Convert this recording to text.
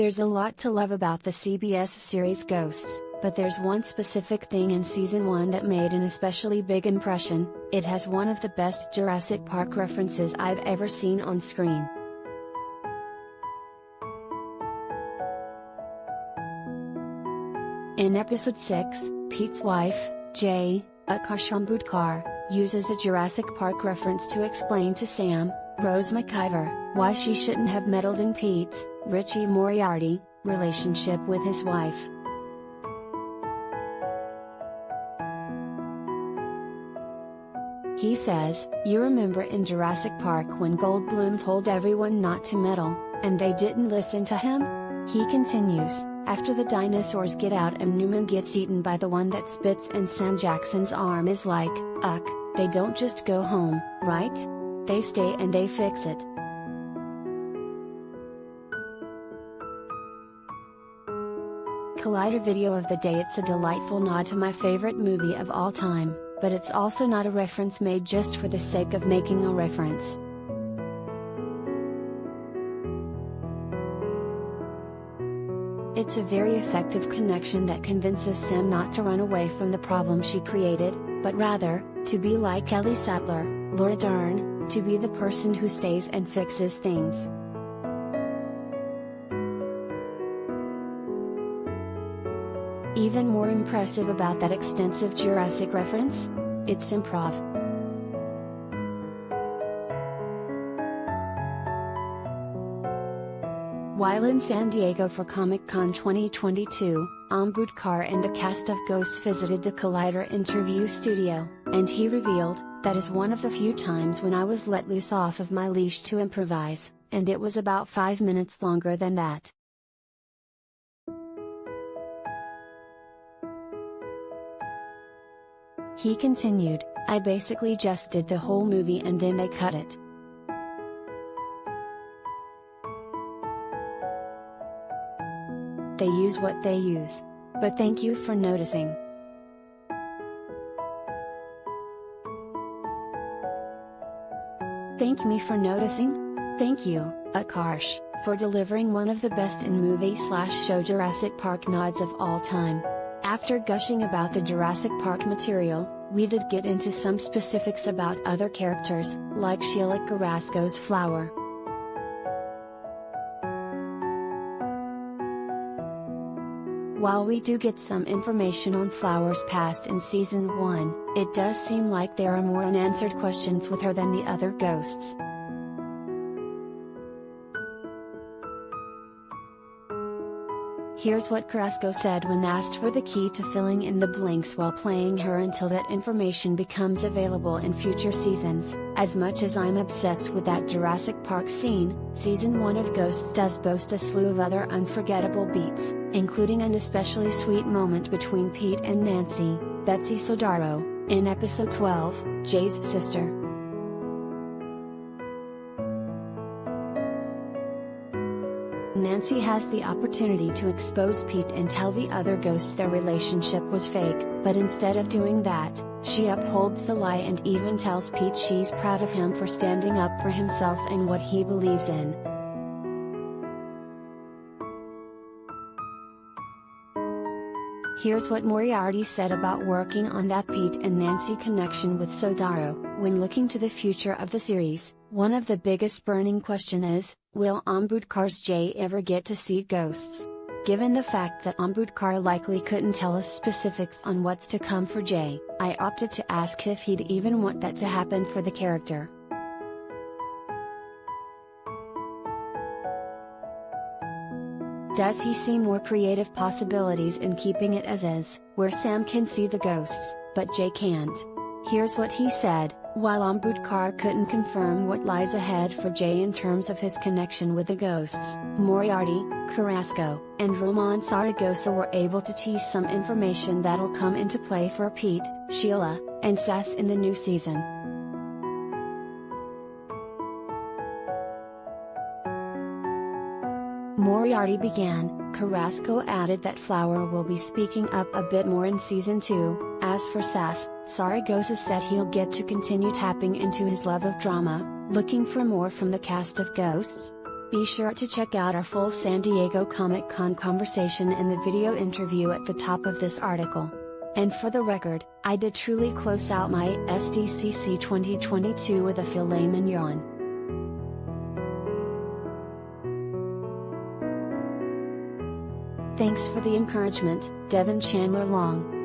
There's a lot to love about the CBS series Ghosts, but there's one specific thing in Season 1 that made an especially big impression: it has one of the best Jurassic Park references I've ever seen on screen. In Episode 6, Pete's wife, Jay, Utkarsh Ambudkar, uses a Jurassic Park reference to explain to Sam, Rose McIver, why she shouldn't have meddled in Pete's, Richie Moriarty, relationship with his wife. He says, "You remember in Jurassic Park when Goldblum told everyone not to meddle, and they didn't listen to him?" He continues, "After the dinosaurs get out and Newman gets eaten by the one that spits and Sam Jackson's arm is like, ugh, they don't just go home, right? They stay and they fix it." Collider video of the day. It's a delightful nod to my favorite movie of all time, but it's also not a reference made just for the sake of making a reference. It's a very effective connection that convinces Sam not to run away from the problem she created, but rather, to be like Ellie Sattler, Laura Dern, to be the person who stays and fixes things. Even more impressive about that extensive Jurassic reference? It's improv. While in San Diego for Comic-Con 2022, Ambudkar and the cast of Ghosts visited the Collider interview studio, and he revealed, "That is one of the few times when I was let loose off of my leash to improvise, and it was about 5 minutes longer than that." He continued, "I basically just did the whole movie and then they cut it." They use what they use. But thank you for noticing. Thank me for noticing? Thank you, Utkarsh, for delivering one of the best in movie/show Jurassic Park nods of all time. After gushing about the Jurassic Park material, we did get into some specifics about other characters, like Sheila Carrasco's Flower. While we do get some information on Flower's past in Season 1, it does seem like there are more unanswered questions with her than the other ghosts. Here's what Carrasco said when asked for the key to filling in the blanks while playing her until that information becomes available in future seasons. "As much as I'm obsessed with that Jurassic Park scene, Season 1 of Ghosts does boast a slew of other unforgettable beats, including an especially sweet moment between Pete and Nancy, Betsy Sodaro, in Episode 12, Jay's Sister." Nancy has the opportunity to expose Pete and tell the other ghosts their relationship was fake, but instead of doing that, she upholds the lie and even tells Pete she's proud of him for standing up for himself and what he believes in. Here's what Moriarty said about working on that Pete and Nancy connection with Sodaro. "When looking to the future of the series, one of the biggest burning question is, will Ambudkar's Jay ever get to see ghosts? Given the fact that Ambudkar likely couldn't tell us specifics on what's to come for Jay, I opted to ask if he'd even want that to happen for the character." Does he see more creative possibilities in keeping it as is, where Sam can see the ghosts, but Jay can't? Here's what he said: "While Ambudkar couldn't confirm what lies ahead for Jay in terms of his connection with the ghosts, Moriarty, Carrasco, and Roman Zaragoza were able to tease some information that'll come into play for Pete, Sheila, and Sass in the new season." Moriarty began. Carrasco added that Flower will be speaking up a bit more in Season 2. As for Sass, Zaragoza said he'll get to continue tapping into his love of drama, looking for more from the cast of Ghosts. Be sure to check out our full San Diego Comic-Con conversation in the video interview at the top of this article. And for the record, I did truly close out my SDCC 2022 with a filet mignon. Thanks for the encouragement, Devin Chandler Long.